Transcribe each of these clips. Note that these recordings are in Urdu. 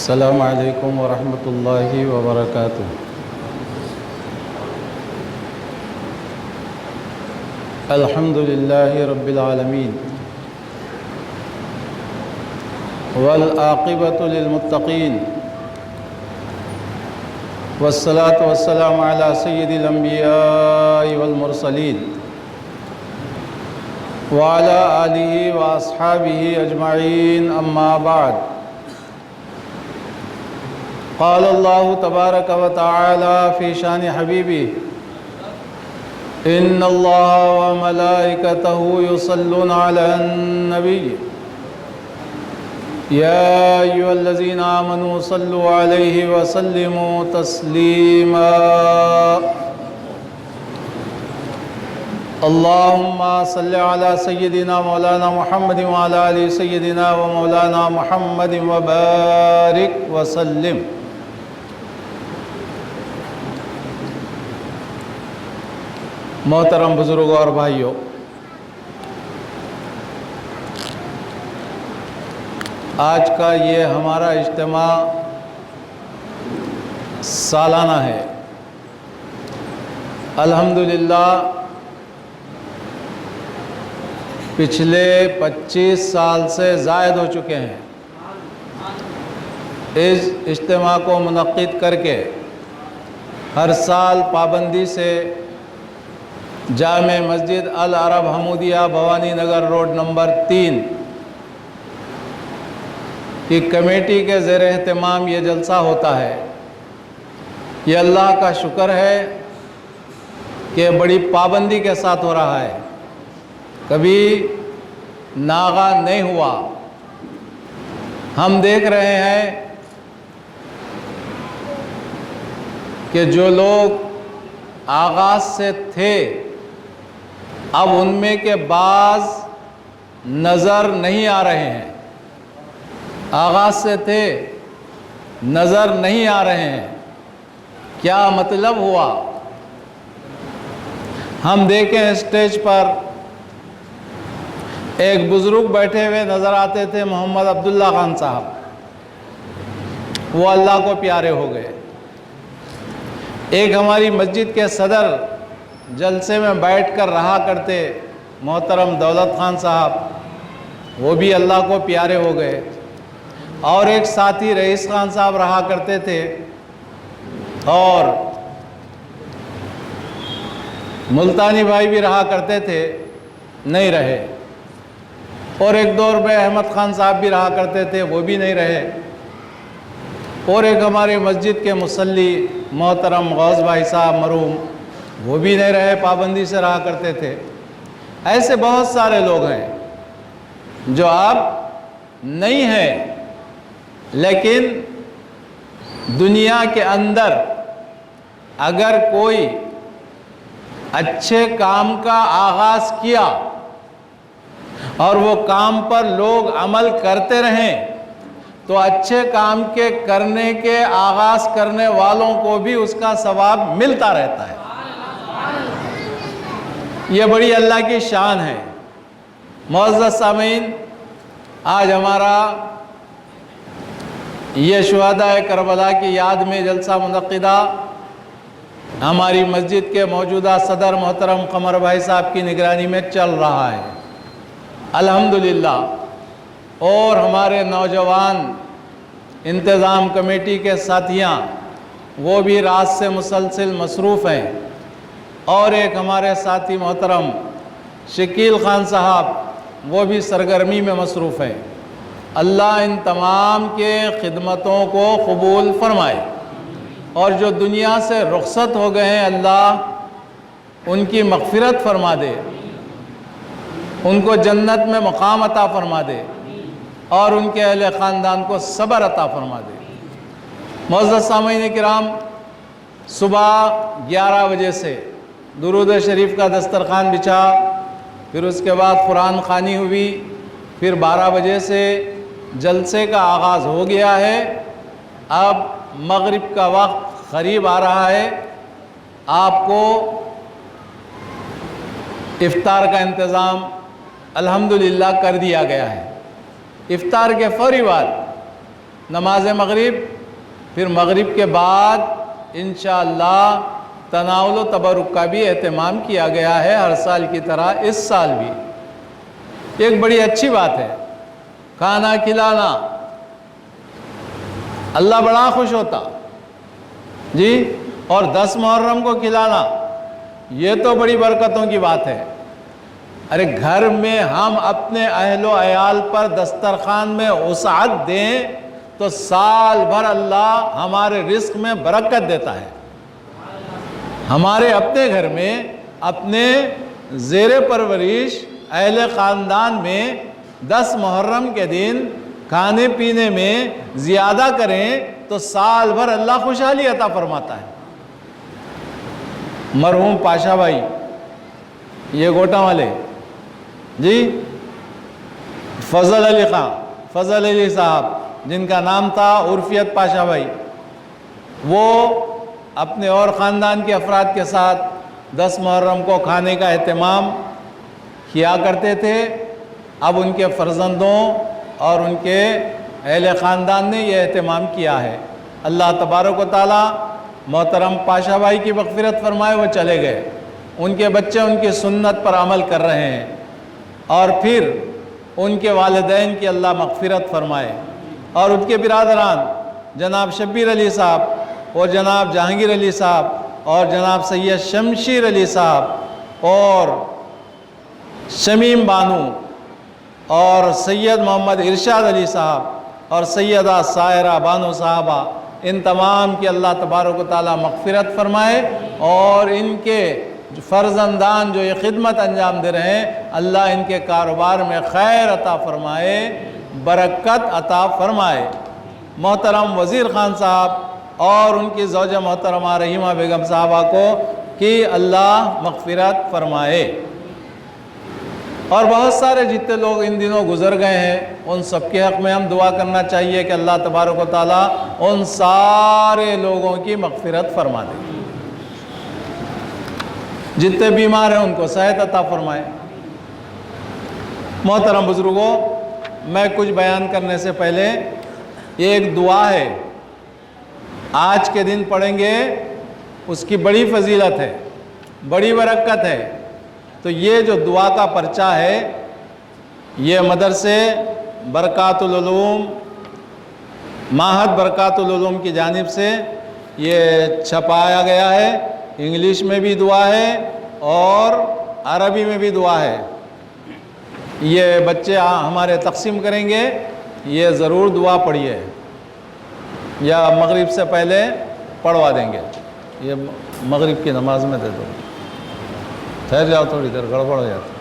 السلام علیکم ورحمۃ اللہ وبرکاتہ۔ الحمد للہ رب العالمین والعاقبۃ للمتقین والصلاة والسلام علی سید الانبیاء والمرسلین وعلی آلہ واصحابہ اجمعین، اما بعد۔ قال اللہ تبارک و تعالی فی شان حبیبہ ان اللہ وملائکتہ یصلون علی النبی یا ایھا الذین آمنوا صلوا علیہ وسلموا تسلیما۔ اللہم صل علی سیدنا مولانا محمد وعلی آل سیدنا و مولانا محمد وبارک وسلم۔ محترم بزرگوں اور بھائیوں، آج کا یہ ہمارا اجتماع سالانہ ہے۔ الحمدللہ پچھلے 25 سال سے زائد ہو چکے ہیں اس اجتماع کو منعقد کر کے۔ ہر سال پابندی سے جامع مسجد العرب حمودیہ بھوانی نگر روڈ نمبر 3 کی کمیٹی کے زیر اہتمام یہ جلسہ ہوتا ہے۔ یہ اللہ کا شکر ہے کہ بڑی پابندی کے ساتھ ہو رہا ہے، کبھی ناغہ نہیں ہوا۔ ہم دیکھ رہے ہیں کہ جو لوگ آغاز سے تھے اب ان میں کے بعض نظر نہیں آ رہے ہیں۔ آغاز سے تھے نظر نہیں آ رہے ہیں، کیا مطلب ہوا؟ ہم دیکھیں اسٹیج پر ایک بزرگ بیٹھے ہوئے نظر آتے تھے، محمد عبداللہ خان صاحب، وہ اللہ کو پیارے ہو گئے۔ ایک ہماری مسجد کے صدر جلسے میں بیٹھ کر رہا کرتے محترم دولت خان صاحب، وہ بھی اللہ کو پیارے ہو گئے۔ اور ایک ساتھی رئیس خان صاحب رہا کرتے تھے اور ملتانی بھائی بھی رہا کرتے تھے، نہیں رہے۔ اور ایک دور میں احمد خان صاحب بھی رہا کرتے تھے، وہ بھی نہیں رہے۔ اور ایک ہمارے مسجد کے مصلی محترم غوث بھائی صاحب مرحوم، وہ بھی نہیں رہے، پابندی سے رہا کرتے تھے۔ ایسے بہت سارے لوگ ہیں جو اب نہیں ہیں، لیکن دنیا کے اندر اگر کوئی اچھے کام کا آغاز کیا اور وہ کام پر لوگ عمل کرتے رہیں تو اچھے کام کے کرنے کے آغاز کرنے والوں کو بھی اس کا ثواب ملتا رہتا ہے۔ یہ بڑی اللہ کی شان ہے۔ معزز سامعین، آج ہمارا یہ شہدائے کربلا کی یاد میں جلسہ منعقدہ ہماری مسجد کے موجودہ صدر محترم قمر بھائی صاحب کی نگرانی میں چل رہا ہے، الحمدللہ۔ اور ہمارے نوجوان انتظام کمیٹی کے ساتھیاں وہ بھی رات سے مسلسل مصروف ہیں۔ اور ایک ہمارے ساتھی محترم شکیل خان صاحب، وہ بھی سرگرمی میں مصروف ہیں۔ اللہ ان تمام کے خدمتوں کو قبول فرمائے، اور جو دنیا سے رخصت ہو گئے ہیں اللہ ان کی مغفرت فرما دے، ان کو جنت میں مقام عطا فرما دے، اور ان کے اہل خاندان کو صبر عطا فرما دے۔ معزز سامعین کرام، صبح 11 بجے سے درود شریف کا دسترخوان بچھا، پھر اس کے بعد قرآن خوانی ہوئی، پھر 12 بجے سے جلسے کا آغاز ہو گیا ہے۔ اب مغرب کا وقت قریب آ رہا ہے، آپ کو افطار کا انتظام الحمدللہ کر دیا گیا ہے۔ افطار کے فوری بعد نماز مغرب، پھر مغرب کے بعد انشاءاللہ تناول و تبرک کا بھی اہتمام کیا گیا ہے، ہر سال کی طرح اس سال بھی۔ ایک بڑی اچھی بات ہے، کھانا کھلانا، اللہ بڑا خوش ہوتا جی، اور 10 محرم کو کھلانا، یہ تو بڑی برکتوں کی بات ہے۔ ارے گھر میں ہم اپنے اہل و عیال پر دسترخوان میں وسعت دیں تو سال بھر اللہ ہمارے رزق میں برکت دیتا ہے۔ ہمارے اپنے گھر میں اپنے زیر پرورش اہل خاندان میں 10 محرم کے دن کھانے پینے میں زیادہ کریں تو سال بھر اللہ خوشحالی عطا فرماتا ہے۔ مرحوم پاشا بھائی، یہ گوٹا والے جی، فضل علی خان، فضل علی صاحب، جن کا نام تھا عرفیت پاشا بھائی، وہ اپنے اور خاندان کے افراد کے ساتھ 10 محرم کو کھانے کا اہتمام کیا کرتے تھے۔ اب ان کے فرزندوں اور ان کے اہل خاندان نے یہ اہتمام کیا ہے۔ اللہ تبارک و تعالیٰ محترم پاشا بھائی کی مغفرت فرمائے، وہ چلے گئے، ان کے بچے ان کی سنت پر عمل کر رہے ہیں، اور پھر ان کے والدین کی اللہ مغفرت فرمائے، اور ان کے برادران جناب شبیر علی صاحب اور جناب جہانگیر علی صاحب اور جناب سید شمشیر علی صاحب اور شمیم بانو اور سید محمد ارشاد علی صاحب اور سیدہ سائرہ بانو صاحبہ، ان تمام کی اللہ تبارک و تعالیٰ مغفرت فرمائے، اور ان کے فرزندان جو یہ خدمت انجام دے رہے ہیں، اللہ ان کے کاروبار میں خیر عطا فرمائے، برکت عطا فرمائے۔ محترم وزیر خان صاحب اور ان کی زوجہ محترمہ رحیمہ بیگم صاحبہ کو کہ اللہ مغفرت فرمائے، اور بہت سارے جتنے لوگ ان دنوں گزر گئے ہیں، ان سب کے حق میں ہم دعا کرنا چاہیے کہ اللہ تبارک و تعالیٰ ان سارے لوگوں کی مغفرت فرما دے، جتنے بیمار ہیں ان کو صحت عطا فرمائے۔ محترم بزرگوں، میں کچھ بیان کرنے سے پہلے یہ ایک دعا ہے، آج کے دن پڑھیں گے، اس کی بڑی فضیلت ہے، بڑی برکت ہے۔ تو یہ جو دعا کا پرچہ ہے، یہ مدرسے برکات العلوم، معہد برکات العلوم کی جانب سے یہ چھپایا گیا ہے۔ انگلش میں بھی دعا ہے اور عربی میں بھی دعا ہے۔ یہ بچے ہمارے تقسیم کریں گے، یہ ضرور دعا پڑھیے، یا مغرب سے پہلے پڑھوا دیں گے، یہ مغرب کی نماز میں دے دو، ٹھہر جاؤ تھوڑی دیر، گڑبڑ ہو جاتی۔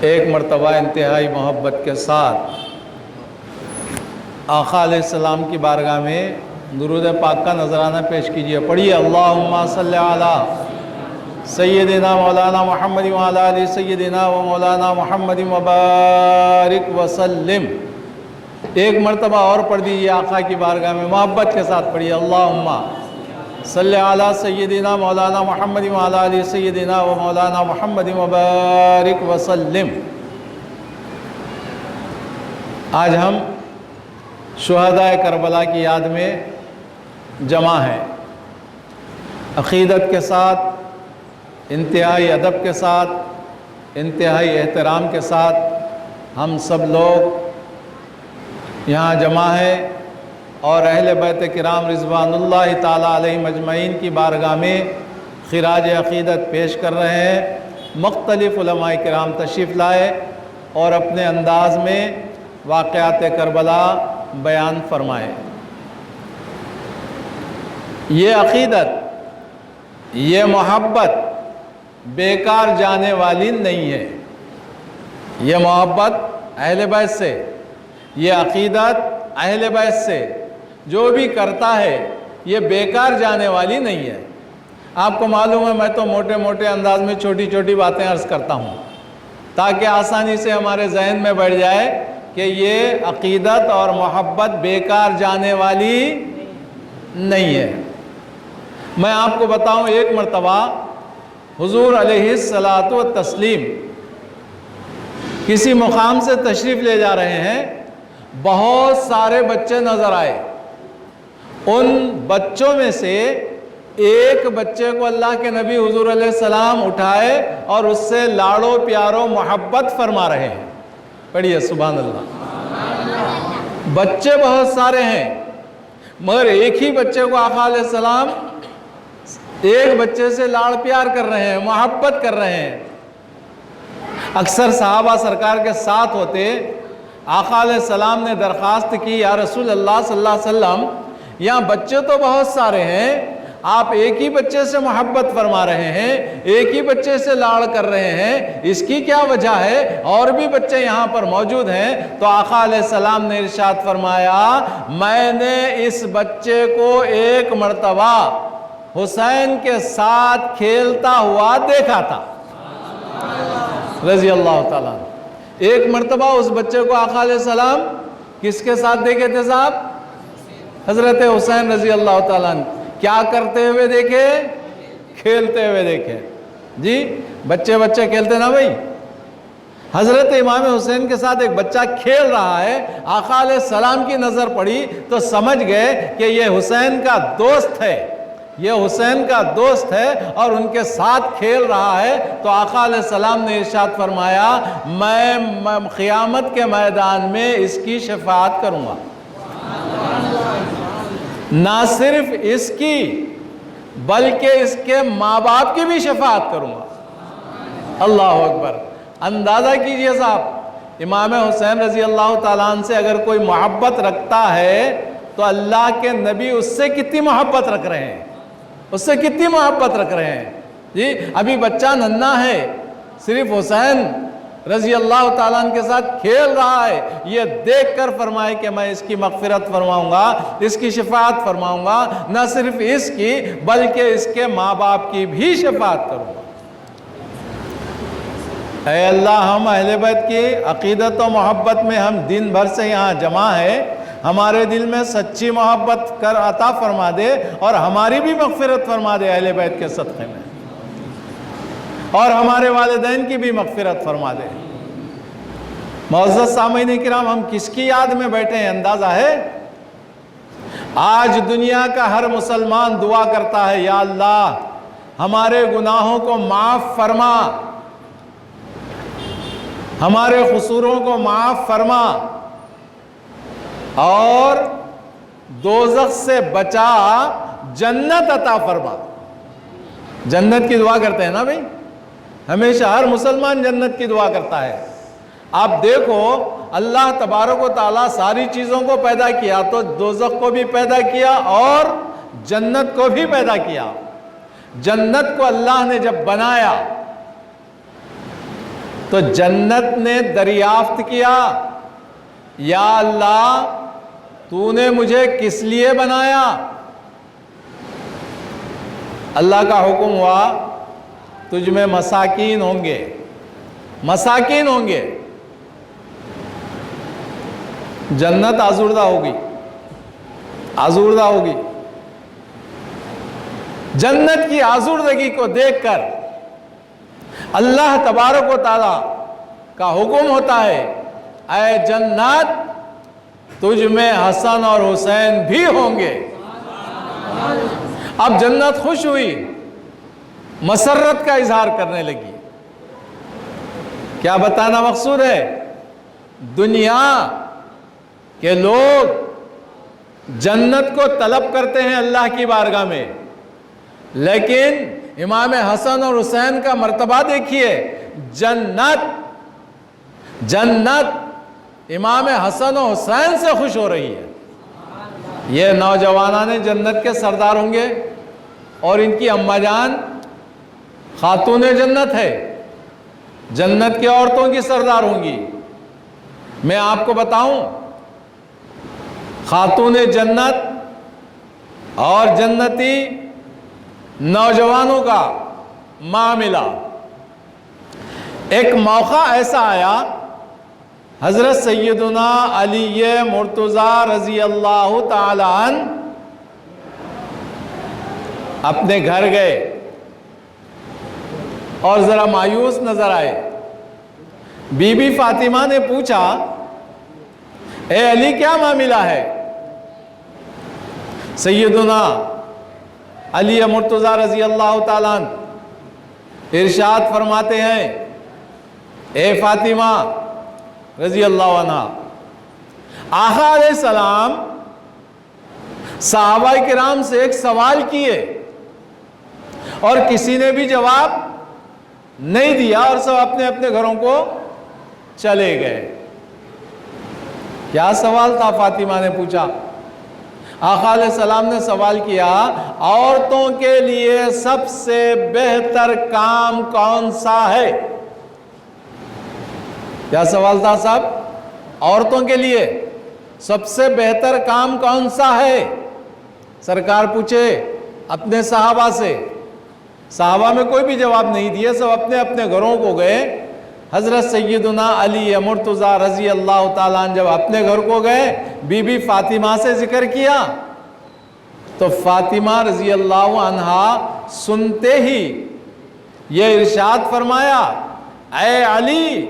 ایک مرتبہ انتہائی محبت کے ساتھ آقا علیہ السلام کی بارگاہ میں درود پاک کا نذرانہ پیش کیجئے، پڑھیے اللہم صلی علی سیدنا مولانا محمد وعلی آل سیدنا و مولانا محمد وبارک وسلم۔ ایک مرتبہ اور پڑھ دیجیے آقا کی بارگاہ میں محبت کے ساتھ پڑھیے، اللہم صلی علی سیدنا مولانا محمد وعلی آل سیدنا و مولانا محمد وبارک وسلم۔ آج ہم شہداء کربلا کی یاد میں جمع ہیں، عقیدت کے ساتھ، انتہائی ادب کے ساتھ، انتہائی احترام کے ساتھ ہم سب لوگ یہاں جمع ہیں، اور اہل بیت کرام رضوان اللہ تعالیٰ علیہ مجمعین کی بارگاہ میں خراج عقیدت پیش کر رہے ہیں۔ مختلف علماء کرام تشریف لائے اور اپنے انداز میں واقعات کربلا بیان فرمائے۔ یہ عقیدت، یہ محبت بیکار جانے والی نہیں ہے، یہ محبت اہل بیت سے، یہ عقیدت اہل بیت سے جو بھی کرتا ہے یہ بیکار جانے والی نہیں ہے۔ آپ کو معلوم ہے میں تو موٹے موٹے انداز میں چھوٹی چھوٹی باتیں عرض کرتا ہوں تاکہ آسانی سے ہمارے ذہن میں بیٹھ جائے کہ یہ عقیدت اور محبت بیکار جانے والی نہیں ہے۔ میں آپ کو بتاؤں، ایک مرتبہ حضور علیہ الصلاۃ والتسلیم کسی مقام سے تشریف لے جا رہے ہیں، بہت سارے بچے نظر آئے، ان بچوں میں سے ایک بچے کو اللہ کے نبی حضور علیہ السلام اٹھائے اور اس سے لاڑو پیارو محبت فرما رہے ہیں۔ پڑھیے سبحان اللہ۔ بچے بہت سارے ہیں مگر ایک ہی بچے کو آقا علیہ السلام ایک بچے سے لاڑ پیار کر رہے ہیں، محبت کر رہے ہیں۔ اکثر صحابہ سرکار کے ساتھ ہوتے، آقا علیہ السلام نے درخواست کی، یا رسول اللہ صلی اللہ علیہ وسلم یہاں بچے تو بہت سارے ہیں، آپ ایک ہی بچے سے محبت فرما رہے ہیں، ایک ہی بچے سے لاڑ کر رہے ہیں، اس کی کیا وجہ ہے؟ اور بھی بچے یہاں پر موجود ہیں۔ تو آقا علیہ السلام نے ارشاد فرمایا، میں نے اس بچے کو ایک مرتبہ حسین کے ساتھ کھیلتا ہوا دیکھا تھا رضی اللہ تعالیٰ عنہ۔ ایک مرتبہ اس بچے کو آقا علیہ السلام کس کے ساتھ دیکھے تھے صاحب؟ حضرت حسین رضی اللہ تعالیٰ عنہ۔ کیا کرتے ہوئے دیکھے؟ کھیلتے ہوئے دیکھے۔ جی بچے کھیلتے نا بھائی۔ حضرت امام حسین کے ساتھ ایک بچہ کھیل رہا ہے، آقا علیہ السلام کی نظر پڑی تو سمجھ گئے کہ یہ حسین کا دوست ہے، یہ حسین کا دوست ہے اور ان کے ساتھ کھیل رہا ہے۔ تو آقا علیہ السلام نے ارشاد فرمایا، میں قیامت کے میدان میں اس کی شفاعت کروں گا، نہ صرف اس کی بلکہ اس کے ماں باپ کی بھی شفاعت کروں گا۔ اللہ اکبر۔ اندازہ کیجئے صاحب، امام حسین رضی اللہ تعالیٰ عنہ سے اگر کوئی محبت رکھتا ہے تو اللہ کے نبی اس سے کتنی محبت رکھ رہے ہیں، اس سے کتنی محبت رکھ رہے ہیں۔ جی ابھی بچہ ننھا ہے، صرف حسین رضی اللہ تعالیٰ عنہ کے ساتھ کھیل رہا ہے، یہ دیکھ کر فرمائے کہ میں اس کی مغفرت فرماؤں گا، اس کی شفاعت فرماؤں گا، نہ صرف اس کی بلکہ اس کے ماں باپ کی بھی شفاعت کروں گا۔ اے اللہ، ہم اہل بیت کی عقیدت و محبت میں ہم دن بھر سے یہاں جمع ہے، ہمارے دل میں سچی محبت کر عطا فرما دے اور ہماری بھی مغفرت فرما دے اہل بیت کے صدقے میں، اور ہمارے والدین کی بھی مغفرت فرما دے۔ معزز سامعین کرام، ہم کس کی یاد میں بیٹھے ہیں اندازہ ہے؟ آج دنیا کا ہر مسلمان دعا کرتا ہے، یا اللہ ہمارے گناہوں کو معاف فرما، ہمارے قصوروں کو معاف فرما اور دوزخ سے بچا، جنت عطا فرما۔ جنت کی دعا کرتے ہیں نا بھائی، ہمیشہ ہر مسلمان جنت کی دعا کرتا ہے۔ آپ دیکھو، اللہ تبارک و تعالیٰ ساری چیزوں کو پیدا کیا تو دوزخ کو بھی پیدا کیا اور جنت کو بھی پیدا کیا۔ جنت کو اللہ نے جب بنایا تو جنت نے دریافت کیا، یا اللہ تو نے مجھے کس لیے بنایا؟ اللہ کا حکم ہوا، تجھ میں مساکین ہوں گے، مساکین ہوں گے، جنت آزردہ ہوگی، آزردہ ہوگی۔ جنت کی آزردگی کو دیکھ کر اللہ تبارک و تعالیٰ کا حکم ہوتا ہے، اے جنت تجھ میں حسن اور حسین بھی ہوں گے۔ اب جنت خوش ہوئی، مسرت کا اظہار کرنے لگی۔ کیا بتانا مقصود ہے؟ دنیا کے لوگ جنت کو طلب کرتے ہیں اللہ کی بارگاہ میں، لیکن امام حسن اور حسین کا مرتبہ دیکھیے، جنت امام حسن و حسین سے خوش ہو رہی ہے۔ یہ نوجوانان جنت کے سردار ہوں گے اور ان کی اماں جان خاتون جنت ہے، جنت کی عورتوں کی سردار ہوں گی۔ میں آپ کو بتاؤں، خاتون جنت اور جنتی نوجوانوں کا معاملہ، ایک موقع ایسا آیا، حضرت سیدنا علی مرتضیٰ رضی اللہ تعالی عنہ اپنے گھر گئے اور ذرا مایوس نظر آئے۔ بی بی فاطمہ نے پوچھا اے علی کیا معاملہ ہے؟ سیدنا علی مرتضیٰ رضی اللہ تعالیٰ عنہ ارشاد فرماتے ہیں اے فاطمہ رضی اللہ عنہ، آقا علیہ السلام صحابہ کرام سے ایک سوال کیے اور کسی نے بھی جواب نہیں دیا اور سب اپنے اپنے گھروں کو چلے گئے۔ کیا سوال تھا؟ فاطمہ نے پوچھا۔ آقا علیہ السلام نے سوال کیا عورتوں کے لیے سب سے بہتر کام کون سا ہے؟ کیا سوال تھا صاحب؟ عورتوں کے لیے سب سے بہتر کام کون سا ہے؟ سرکار پوچھے اپنے صحابہ سے، صحابہ میں کوئی بھی جواب نہیں دیے، سب اپنے اپنے گھروں کو گئے۔ حضرت سیدنا علی مرتضیٰ رضی اللہ تعالیٰ عنہ جب اپنے گھر کو گئے، بی بی فاطمہ سے ذکر کیا تو فاطمہ رضی اللہ عنہا سنتے ہی یہ ارشاد فرمایا اے علی،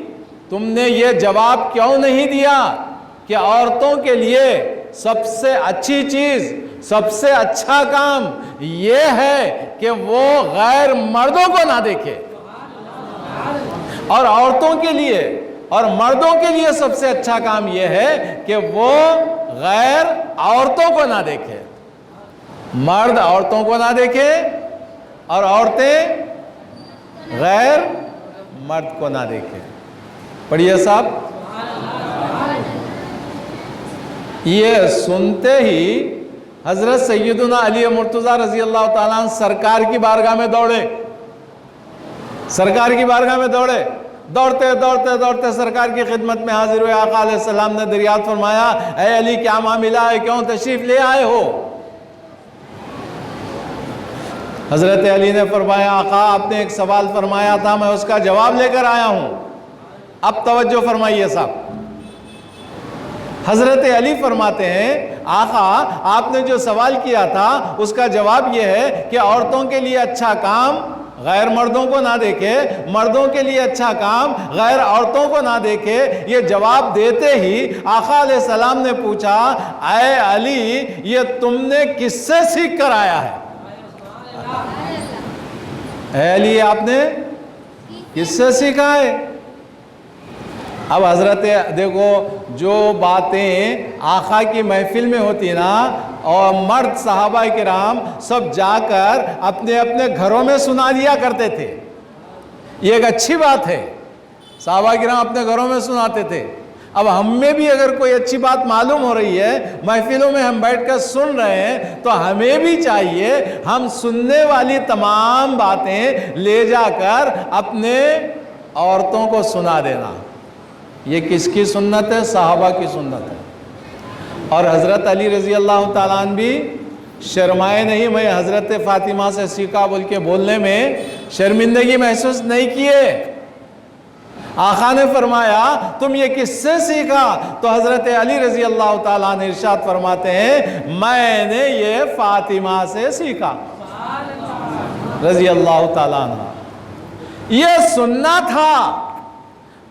تم نے یہ جواب کیوں نہیں دیا کہ عورتوں کے لیے سب سے اچھی چیز، سب سے اچھا کام یہ ہے کہ وہ غیر مردوں کو نہ دیکھے، اور عورتوں کے لیے اور مردوں کے لیے سب سے اچھا کام یہ ہے کہ وہ غیر عورتوں کو نہ دیکھے۔ مرد عورتوں کو نہ دیکھے اور عورتیں غیر مرد کو نہ دیکھے۔ پڑھیے صاحب، یہ سنتے ہی حضرت سیدنا علی مرتضیٰ رضی اللہ تعالیٰ عنہ سرکار کی بارگاہ میں دوڑے، سرکار کی بارگاہ میں دوڑے، دوڑتے دوڑتے دوڑتے سرکار کی خدمت میں حاضر ہوئے۔ آقا علیہ السلام نے دریافت فرمایا اے علی کیا معاملہ ہے، کیوں تشریف لے آئے ہو؟ حضرت علی نے فرمایا آقا آپ نے ایک سوال فرمایا تھا، میں اس کا جواب لے کر آیا ہوں۔ اب توجہ فرمائیے صاحب، حضرت علی فرماتے ہیں آقا آپ نے جو سوال کیا تھا اس کا جواب یہ ہے کہ عورتوں کے لیے اچھا کام غیر مردوں کو نہ دیکھے، مردوں کے لیے اچھا کام غیر عورتوں کو نہ دیکھے۔ یہ جواب دیتے ہی آقا علیہ السلام نے پوچھا اے علی یہ تم نے کس سے سیکھ کر آیا ہے؟ اے علی آپ نے کس سے سیکھا ہے؟ اب حضرت دیکھو جو باتیں آقا کی محفل میں ہوتی نا، اور مرد صحابہ کرام سب جا کر اپنے اپنے گھروں میں سنا دیا کرتے تھے، یہ ایک اچھی بات ہے، صحابہ کرام اپنے گھروں میں سناتے تھے۔ اب ہم میں بھی اگر کوئی اچھی بات معلوم ہو رہی ہے، محفلوں میں ہم بیٹھ کر سن رہے ہیں، تو ہمیں بھی چاہیے ہم سننے والی تمام باتیں لے جا کر اپنے عورتوں کو سنا دینا۔ یہ کس کی سنت ہے؟ صحابہ کی سنت ہے۔ اور حضرت علی رضی اللہ تعالیٰ عنہ بھی شرمائے نہیں، میں حضرت فاطمہ سے سیکھا بول کے بولنے میں شرمندگی محسوس نہیں کیے۔ آقا نے فرمایا تم یہ کس سے سیکھا؟ تو حضرت علی رضی اللہ تعالیٰ عنہ ارشاد فرماتے ہیں میں نے یہ فاطمہ سے سیکھا رضی اللہ تعالیٰ عنہ۔ یہ سننا تھا۔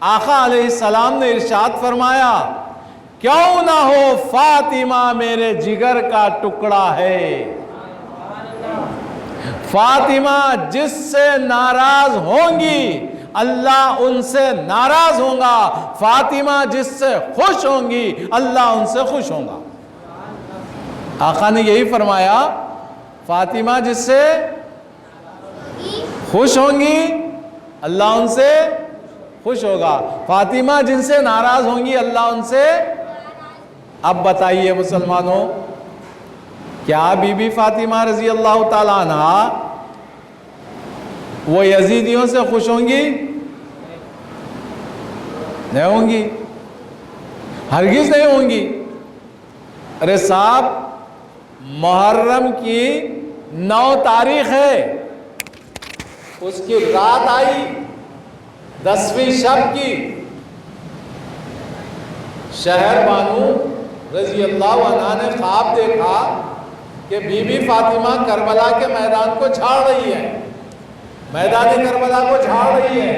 آقا علیہ السلام نے ارشاد فرمایا کیوں نہ ہو فاطمہ میرے جگر کا ٹکڑا ہے، فاطمہ جس سے ناراض ہوں گی اللہ ان سے ناراض ہوں گا، فاطمہ جس سے خوش ہوں گی اللہ ان سے خوش ہوں گا۔ آقا نے یہی فرمایا فاطمہ جس سے خوش ہوں گی اللہ ان سے خوش ہوگا، فاطمہ جن سے ناراض ہوں گی اللہ ان سے۔ اب بتائیے مسلمانوں، کیا بی بی فاطمہ رضی اللہ تعالیٰ عنہ وہ یزیدیوں سے خوش ہوں گی؟ نہیں ہوں گی، ہرگز نہیں ہوں گی۔ ارے صاحب محرم کی 9 تاریخ ہے، اس کی رات آئی 10ویں شب کی، شہر بانو رضی اللہ عنہ نے خواب دیکھا کہ بی بی فاطمہ کربلا کے میدان کو جھاڑ رہی ہے، میدان کربلا کو جھاڑ رہی ہے۔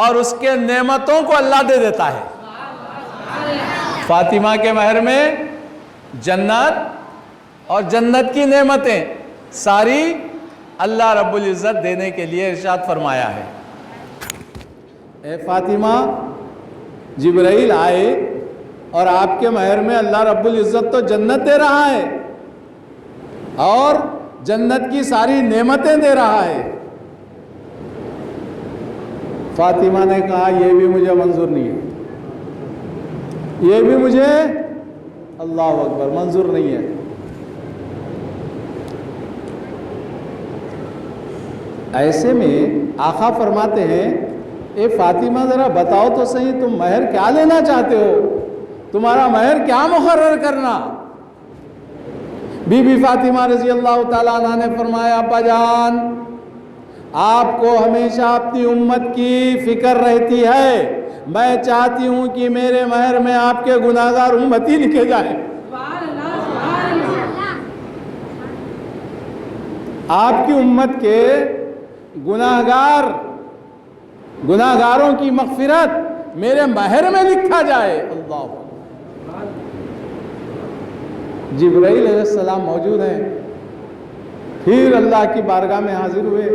اور اس کے نعمتوں کو اللہ دے دیتا ہے۔ فاطمہ کے مہر میں جنت اور جنت کی نعمتیں ساری اللہ رب العزت دینے کے لیے ارشاد فرمایا ہے۔ اے فاطمہ، جبرائیل آئے اور آپ کے مہر میں اللہ رب العزت تو جنت دے رہا ہے اور جنت کی ساری نعمتیں دے رہا ہے۔ فاطمہ نے کہا یہ بھی مجھے منظور نہیں ہے، یہ بھی مجھے اللہ اکبر منظور نہیں ہے۔ ایسے میں آقا فرماتے ہیں اے فاطمہ ذرا بتاؤ تو صحیح تم مہر کیا لینا چاہتے ہو، تمہارا مہر کیا مقرر کرنا؟ بی بی فاطمہ رضی اللہ تعالیٰ عنہ نے فرمایا ابا جان، آپ کو ہمیشہ اپنی امت کی فکر رہتی ہے، میں چاہتی ہوں کہ میرے مہر میں آپ کے گناہگار امتی لکھے جائیں، آپ کی امت کے گناہگاروں کی مغفرت میرے مہر میں لکھا جائے۔ اللہ، جبرائیل علیہ السلام موجود ہیں، پھر اللہ کی بارگاہ میں حاضر ہوئے۔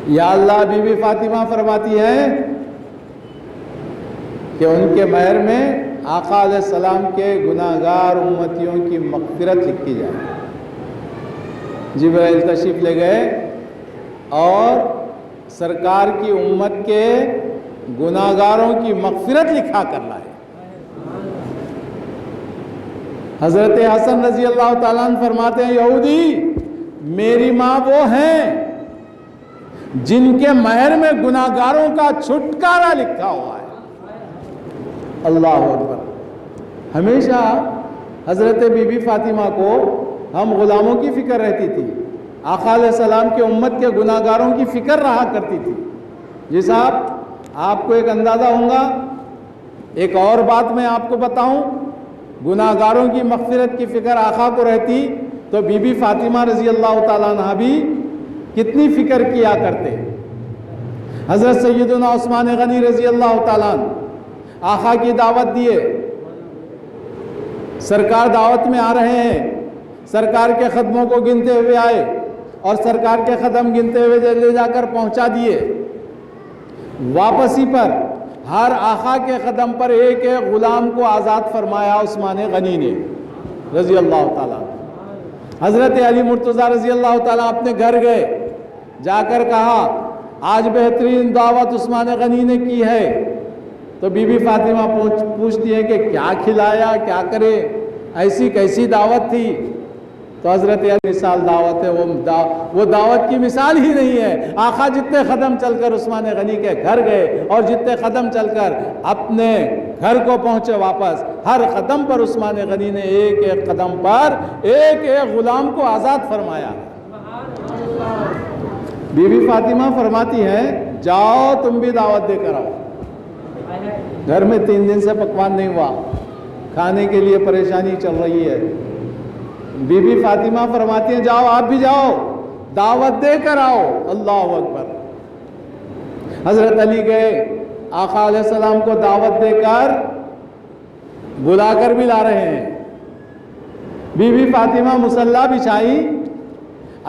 یا اللہ، بی بی فاطمہ فرماتی ہے کہ ان کے مہر میں آقا علیہ السلام کے گناہگار امتیوں کی مغفرت لکھی جائے۔ جبرائیل تشریف لے گئے اور سرکار کی امت کے گناہگاروں کی مغفرت لکھا کر لائے۔ حضرت حسن رضی اللہ تعالیٰ عنہ فرماتے ہیں یہودی میری ماں وہ ہیں جن کے مہر میں گناہگاروں کا چھٹکارا لکھا ہوا ہے۔ اللہ اکبر۔ ہمیشہ حضرت بی بی فاطمہ کو ہم غلاموں کی فکر رہتی تھی، آقا علیہ السلام کے امت کے گناہگاروں کی فکر رہا کرتی تھی۔ جی صاحب، آپ کو ایک اندازہ ہوگا، ایک اور بات میں آپ کو بتاؤں، گناہگاروں کی مغفرت کی فکر آقا کو رہتی تو بی بی فاطمہ رضی اللہ تعالیٰ عنہ بھی کتنی فکر کیا کرتے۔ حضرت سیدنا عثمان غنی رضی اللہ تعالیٰ عنہ آقا کی دعوت دیے، سرکار دعوت میں آ رہے ہیں، سرکار کے قدموں کو گنتے ہوئے آئے اور سرکار کے قدم گنتے ہوئے لے جا کر پہنچا دیے۔ واپسی پر ہر آقا کے قدم پر ایک ایک غلام کو آزاد فرمایا عثمان غنی نے رضی اللہ تعالیٰ۔ حضرت علی مرتضیٰ رضی اللہ تعالیٰ اپنے گھر گئے، جا کر کہا آج بہترین دعوت عثمان غنی نے کی ہے۔ تو بی بی فاطمہ پوچھتی ہے کہ کیا کھلایا، کیا کرے، ایسی کیسی دعوت تھی؟ تو حضرت علی مثال دعوت ہے، وہ دعوت کی مثال ہی نہیں ہے۔ آقا جتنے قدم چل کر عثمان غنی کے گھر گئے اور جتنے قدم چل کر اپنے گھر کو پہنچے واپس، ہر قدم پر عثمان غنی نے ایک ایک قدم پر ایک ایک غلام کو آزاد فرمایا۔ بی بی فاطمہ فرماتی ہے جاؤ تم بھی دعوت دے کر آؤ۔ گھر میں 3 دن سے پکوان نہیں ہوا، کھانے کے لیے پریشانی چل رہی ہے۔ بی بی فاطمہ فرماتی ہیں جاؤ، آپ بھی جاؤ، دعوت دے کر آؤ۔ اللہ اکبر۔ حضرت علی گئے، آقا علیہ السلام کو دعوت دے کر بلا کر بھی لا رہے ہیں۔ بی بی فاطمہ مصلی بچھائی،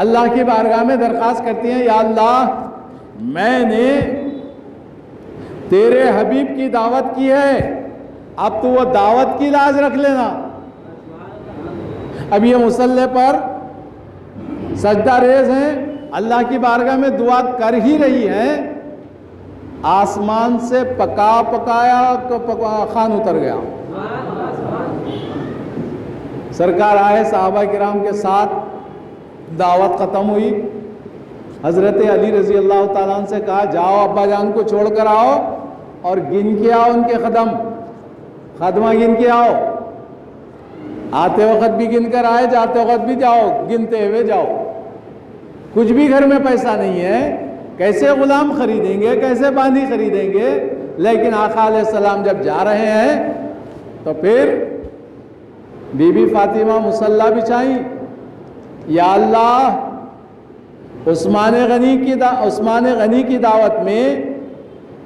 اللہ کی بارگاہ میں درخواست کرتی ہیں یا اللہ، میں نے تیرے حبیب کی دعوت کی ہے، اب تو وہ دعوت کی لاج رکھ لینا۔ اب یہ مصلی پر سجدہ ریز ہیں، اللہ کی بارگاہ میں دعا کر ہی رہی ہیں، آسمان سے پکایا خوان اتر گیا۔ سرکار آئے، صحابہ کرام کے ساتھ دعوت ختم ہوئی۔ حضرت علی رضی اللہ تعالیٰ عنہ سے کہا جاؤ ابا جان کو چھوڑ کر آؤ اور گن کے آؤ ان کے خدمہ گن کے آؤ۔ آتے وقت بھی گن کر آئے، جاتے وقت بھی جاؤ، گنتے ہوئے جاؤ۔ کچھ بھی گھر میں پیسہ نہیں ہے، کیسے غلام خریدیں گے، کیسے باندھی خریدیں گے؟ لیکن آقا علیہ السلام جب جا رہے ہیں تو پھر بی بی فاطمہ مصلی بچھائیں، یا اللہ عثمان غنی کی دعوت میں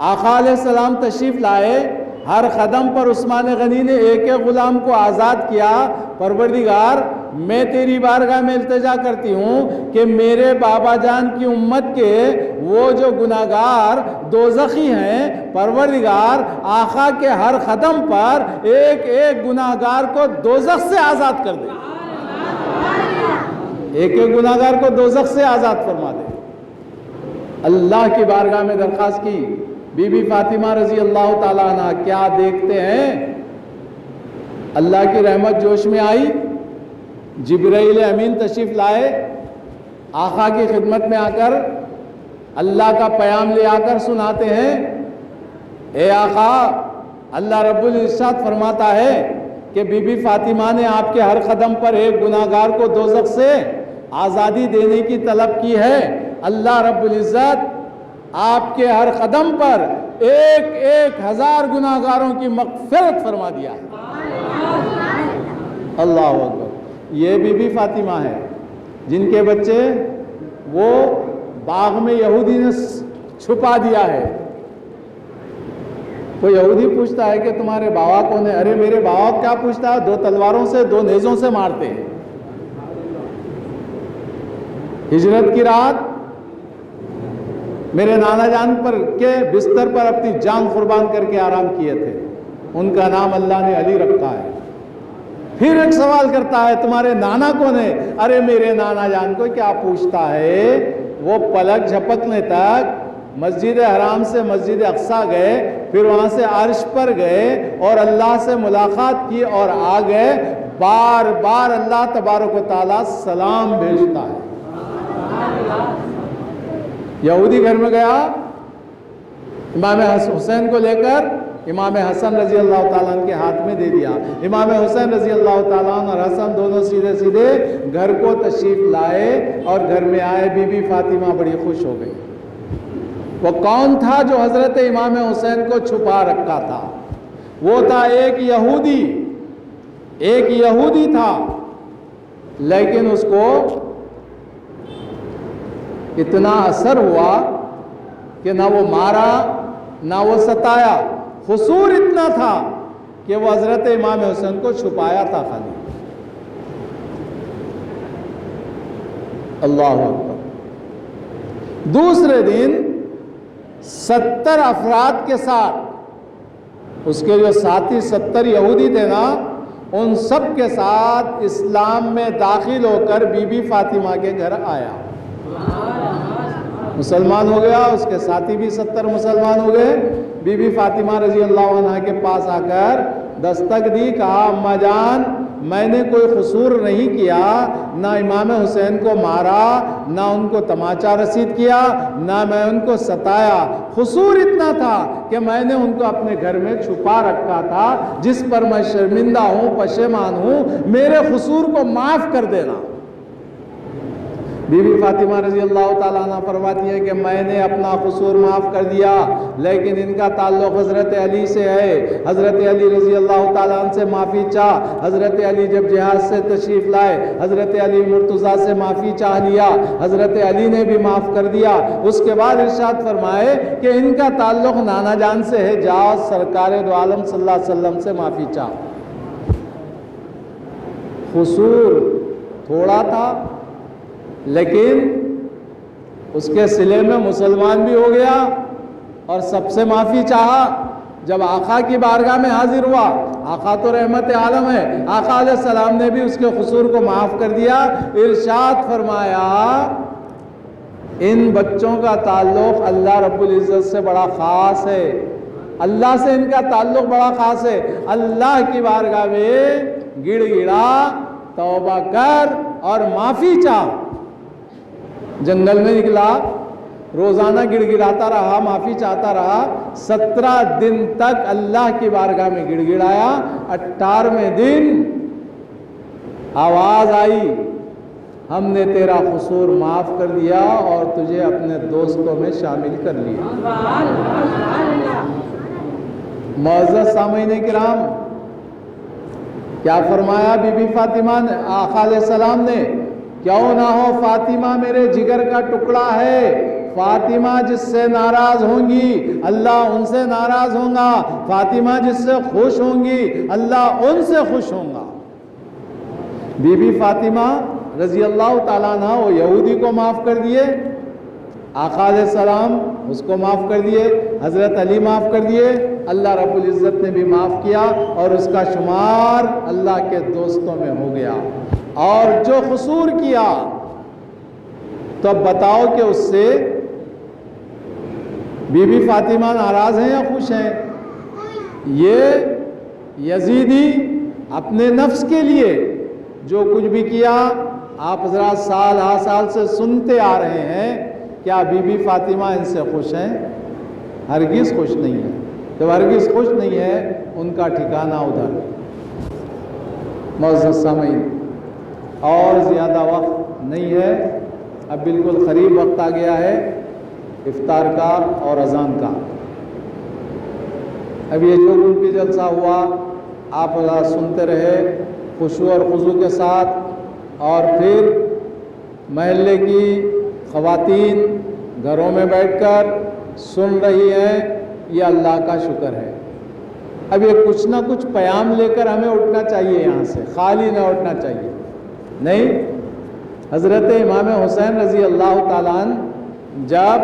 آقا علیہ السلام تشریف لائے، ہر قدم پر عثمان غنی نے ایک ایک غلام کو آزاد کیا۔ پروردگار میں تیری بارگاہ میں التجا کرتی ہوں کہ میرے بابا جان کی امت کے وہ جو گناہگار دوزخی ہیں، پروردگار آقا کے ہر قدم پر ایک ایک گناہگار کو دوزخ سے آزاد کر دے، ایک ایک گناہگار کو دوزخ سے آزاد فرما دے۔ اللہ کی بارگاہ میں درخواست کی۔ بی بی فاطمہ رضی اللہ تعالیٰ عنہ کیا دیکھتے ہیں، اللہ کی رحمت جوش میں آئی، جبرائیل امین تشریف لائے، آقا کی خدمت میں آ کر اللہ کا پیام لے آ کر سناتے ہیں، اے آقا، اللہ رب العزت فرماتا ہے کہ بی بی فاطمہ نے آپ کے ہر قدم پر ایک گناہگار کو دوزخ سے آزادی دینے کی طلب کی ہے۔ اللہ رب العزت آپ کے ہر قدم پر ایک ایک ہزار گناہگاروں کی مغفرت فرما دیا ہے۔ اللہ اکبر۔ یہ بی بی فاطمہ ہے جن کے بچے وہ باغ میں یہودی نے چھپا دیا ہے۔ کوئی یہودی پوچھتا ہے کہ تمہارے باوا کون ہے؟ ارے میرے باوا کیا پوچھتا ہے، 2 تلواروں سے 2 نیزوں سے مارتے ہیں۔ ہجرت کی رات میرے نانا جان پر کے بستر پر اپنی جان قربان کر کے آرام کیے تھے، ان کا نام اللہ نے علی رکھا ہے۔ پھر ایک سوال کرتا ہے تمہارے نانا کون ہے؟ ارے میرے نانا جان کو کیا پوچھتا ہے، وہ پلک جھپکنے تک مسجد حرام سے مسجد اقصیٰ گئے، پھر وہاں سے عرش پر گئے اور اللہ سے ملاقات کی اور آ گئے۔ بار بار اللہ تبارک و تعالیٰ سلام بھیجتا ہے۔ یہودی گھر میں گیا، امام حسین کو لے کر امام حسن رضی اللہ تعالیٰ عنہ کے ہاتھ میں دے دیا۔ امام حسین رضی اللہ تعالیٰ عنہ اور حسن دونوں سیدھے سیدھے گھر کو تشریف لائے اور گھر میں آئے۔ بی بی فاطمہ بڑی خوش ہو گئی۔ وہ کون تھا جو حضرت امام حسین کو چھپا رکھا تھا؟ وہ تھا ایک یہودی تھا، لیکن اس کو اتنا اثر ہوا کہ نہ وہ مارا نہ وہ ستایا، قصور اتنا تھا کہ وہ حضرت امام حسین کو چھپایا تھا خالی۔ اللہ اکبر۔ دوسرے دن 70 افراد کے ساتھ، اس کے جو ساتھی 70 یہودی تھے نا، ان سب کے ساتھ اسلام میں داخل ہو کر بی بی فاطمہ کے گھر آیا، مسلمان ہو گیا، اس کے ساتھی بھی 70 مسلمان ہو گئے۔ بی بی فاطمہ رضی اللہ عنہ کے پاس آ کر دستک دی، کہا اماں جان میں نے کوئی قصور نہیں کیا، نہ امام حسین کو مارا، نہ ان کو تماچا رسید کیا، نہ میں ان کو ستایا، قصور اتنا تھا کہ میں نے ان کو اپنے گھر میں چھپا رکھا تھا، جس پر میں شرمندہ ہوں، پشیمان ہوں، میرے قصور کو معاف کر دینا۔ بی بی فاطمہ رضی اللہ تعالیٰ عنہ فرماتی ہے کہ میں نے اپنا قصور معاف کر دیا، لیکن ان کا تعلق حضرت علی سے ہے۔ حضرت علی رضی اللہ تعالیٰ عنہ سے معافی چاہ، حضرت علی جب جہاد سے تشریف لائے، حضرت علی مرتضیٰ سے معافی چاہ لیا، حضرت علی نے بھی معاف کر دیا۔ اس کے بعد ارشاد فرمائے کہ ان کا تعلق نانا جان سے ہے، جاؤ سرکار دو عالم صلی اللہ علیہ وسلم سے معافی چاہ۔ قصور تھوڑا تھا، لیکن اس کے صلے میں مسلمان بھی ہو گیا اور سب سے معافی چاہا۔ جب آقا کی بارگاہ میں حاضر ہوا، آقا تو رحمت عالم ہے، آقا علیہ السلام نے بھی اس کے قصور کو معاف کر دیا۔ ارشاد فرمایا ان بچوں کا تعلق اللہ رب العزت سے بڑا خاص ہے، اللہ سے ان کا تعلق بڑا خاص ہے۔ اللہ کی بارگاہ میں گڑ گڑا، توبہ کر اور معافی چاہ۔ جنگل میں نکلا، روزانہ گڑ گڑاتا رہا، معافی چاہتا رہا، 17 دن تک اللہ کی بارگاہ میں گڑ گڑایا۔ 18ویں دن آواز آئی، ہم نے تیرا قصور معاف کر دیا اور تجھے اپنے دوستوں میں شامل کر لیا۔ معزز سامعین کرام، کیا فرمایا بی بی فاطمہ نے، آقا علیہ السلام نے، کیوں نہ ہو فاطمہ میرے جگر کا ٹکڑا ہے، فاطمہ جس سے ناراض ہوں گی اللہ ان سے ناراض ہوں گا، فاطمہ جس سے خوش ہوں گی اللہ ان سے خوش ہوں گا۔ بی بی فاطمہ رضی اللہ تعالیٰ عنہ وہ یہودی کو معاف کر دیے، آقا علیہ السلام اس کو معاف کر دیے، حضرت علی معاف کر دیے، اللہ رب العزت نے بھی معاف کیا اور اس کا شمار اللہ کے دوستوں میں ہو گیا۔ اور جو قصور کیا تو اب بتاؤ کہ اس سے بی بی فاطمہ ناراض ہیں یا خوش ہیں؟ یہ یزیدی اپنے نفس کے لیے جو کچھ بھی کیا آپ حضرات سال ہا سال سے سنتے آ رہے ہیں، کیا بی بی فاطمہ ان سے خوش ہیں؟ ہرگز خوش نہیں ہے۔ جب ہرگز خوش نہیں ہے ان کا ٹھکانہ ادھر۔ معزز سامعین، اور زیادہ وقت نہیں ہے، اب بالکل قریب وقت آ گیا ہے افطار کا اور اذان کا۔ اب یہ جو کچھ بھی جلسہ ہوا آپ سنتے رہے خشوع اور خضوع کے ساتھ، اور پھر محلے کی خواتین گھروں میں بیٹھ کر سن رہی ہیں، یہ اللہ کا شکر ہے۔ اب یہ کچھ نہ کچھ پیام لے کر ہمیں اٹھنا چاہیے، یہاں سے خالی نہ اٹھنا چاہیے۔ نہیں، حضرت امام حسین رضی اللہ تعالیٰ عنہ جب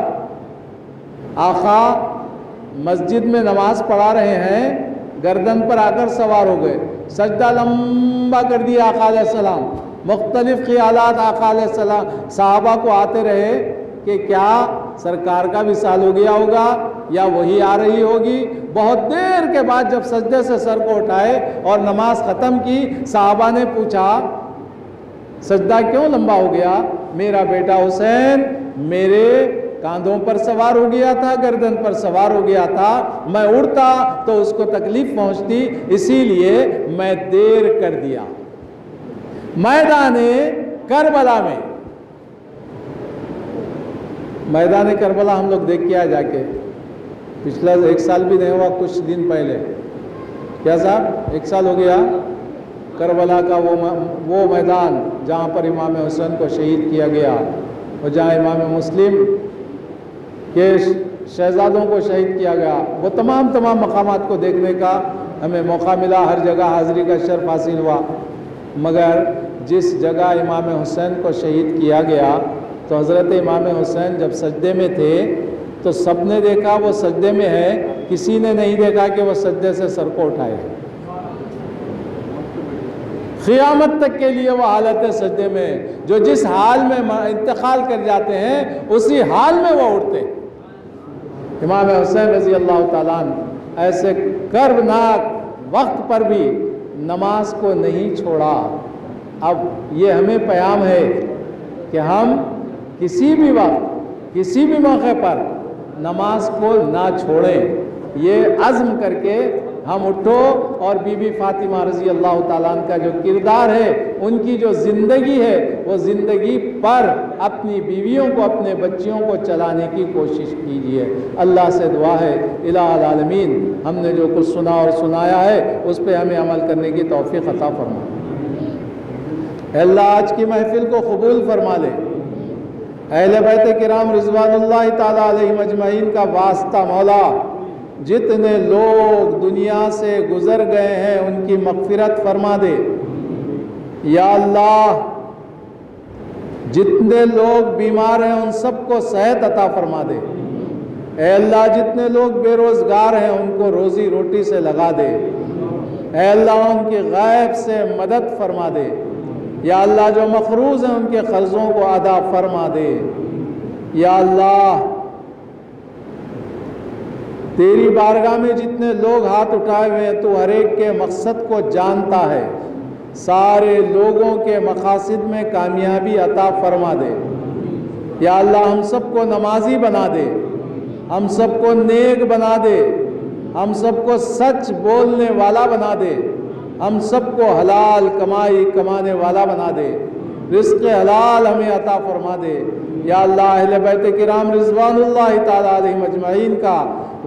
آقا مسجد میں نماز پڑھا رہے ہیں، گردن پر آ کر سوار ہو گئے، سجدہ لمبا کر دیا آقا علیہ السلام، مختلف خیالات آقا علیہ السلام صحابہ کو آتے رہے کہ کیا سرکار کا وصال ہو گیا ہوگا یا وہی آ رہی ہوگی۔ بہت دیر کے بعد جب سجدے سے سر کو اٹھائے اور نماز ختم کی، صحابہ نے پوچھا سجدہ کیوں لمبا ہو گیا؟ میرا بیٹا حسین میرے کاندھوں پر سوار ہو گیا تھا، گردن پر سوار ہو گیا تھا، میں اڑتا تو اس کو تکلیف پہنچتی، اسی لیے میں دیر کر دیا۔ میدان کربلا میں، میدان کربلا ہم لوگ دیکھ کے آئے جا کے، پچھلا 1 سال بھی نہیں ہوا، کچھ دن پہلے، کیا صاحب 1 سال ہو گیا کربلا کا وہ میدان جہاں پر امام حسین کو شہید کیا گیا، اور جہاں امام مسلم کے شہزادوں کو شہید کیا گیا، وہ تمام مقامات کو دیکھنے کا ہمیں موقع ملا، ہر جگہ حاضری کا شرف حاصل ہوا۔ مگر جس جگہ امام حسین کو شہید کیا گیا تو حضرت امام حسین جب سجدے میں تھے تو سب نے دیکھا وہ سجدے میں ہے، کسی نے نہیں دیکھا کہ وہ سجدے سے سر کو اٹھائے۔ قیامت تک کے لیے وہ حالت سجدے میں، جو جس حال میں انتقال کر جاتے ہیں اسی حال میں وہ اٹھتے۔ امام حسین رضی اللہ تعالیٰ عنہ ایسے کربناک وقت پر بھی نماز کو نہیں چھوڑا۔ اب یہ ہمیں پیام ہے کہ ہم کسی بھی وقت کسی بھی موقع پر نماز کو نہ چھوڑیں، یہ عزم کر کے ہم اٹھو اور بی بی فاطمہ رضی اللہ تعالیٰ عنہ کا جو کردار ہے، ان کی جو زندگی ہے، وہ زندگی پر اپنی بیویوں کو اپنے بچیوں کو چلانے کی کوشش کیجیے۔ اللہ سے دعا ہے الہ العالمین ہم نے جو کچھ سنا اور سنایا ہے اس پہ ہمیں عمل کرنے کی توفیق عطا فرما۔ اے اللہ آج کی محفل کو قبول فرما لے۔ اہل بیت کرام رضوان اللہ تعالیٰ علیہم اجمعین کا واسطہ مولا، جتنے لوگ دنیا سے گزر گئے ہیں ان کی مغفرت فرما دے۔ یا اللہ جتنے لوگ بیمار ہیں ان سب کو صحت عطا فرما دے۔ اے اللہ جتنے لوگ بے روزگار ہیں ان کو روزی روٹی سے لگا دے۔ اے اللہ ان کی غیب سے مدد فرما دے۔ یا اللہ جو مقروض ہیں ان کے قرضوں کو ادا فرما دے۔ یا اللہ تیری بارگاہ میں جتنے لوگ ہاتھ اٹھائے ہوئے ہیں تو ہر ایک کے مقصد کو جانتا ہے، سارے لوگوں کے مقاصد میں کامیابی عطا فرما دے۔ یا اللہ ہم سب کو نمازی بنا دے، ہم سب کو نیک بنا دے، ہم سب کو سچ بولنے والا بنا دے، ہم سب کو حلال کمائی کمانے والا بنا دے، رزق حلال ہمیں عطا فرما دے۔ یا اللہ اہل بیت کرام رضوان اللہ تعالیٰ علیہم اجمعین کا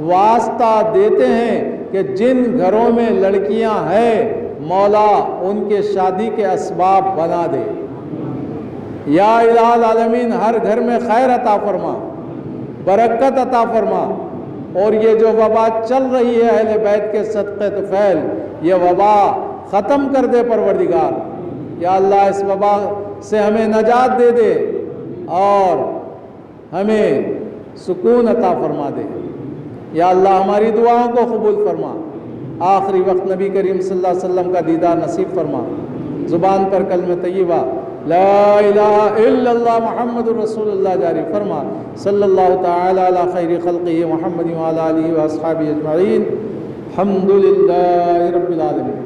واسطہ دیتے ہیں کہ جن گھروں میں لڑکیاں ہیں مولا ان کے شادی کے اسباب بنا دے۔ یا الہ العالمین ہر گھر میں خیر عطا فرما، برکت عطا فرما، اور یہ جو وبا چل رہی ہے اہل بیت کے صدقے طفیل، یہ وبا ختم کر دے پروردگار۔ یا اللہ اس وبا سے ہمیں نجات دے دے اور ہمیں سکون عطا فرما دے۔ یا اللہ ہماری دعاؤں کو قبول فرما، آخری وقت نبی کریم صلی اللہ علیہ وسلم کا دیدار نصیب فرما، زبان پر کلمہ طیبہ لا الہ الا اللہ محمد الرسول اللہ جاری فرما۔ صلی اللہ تعالی علی خیر خلقہ محمد وعلی آلہ واصحابہ اجمعین، الحمدللہ رب العالمین۔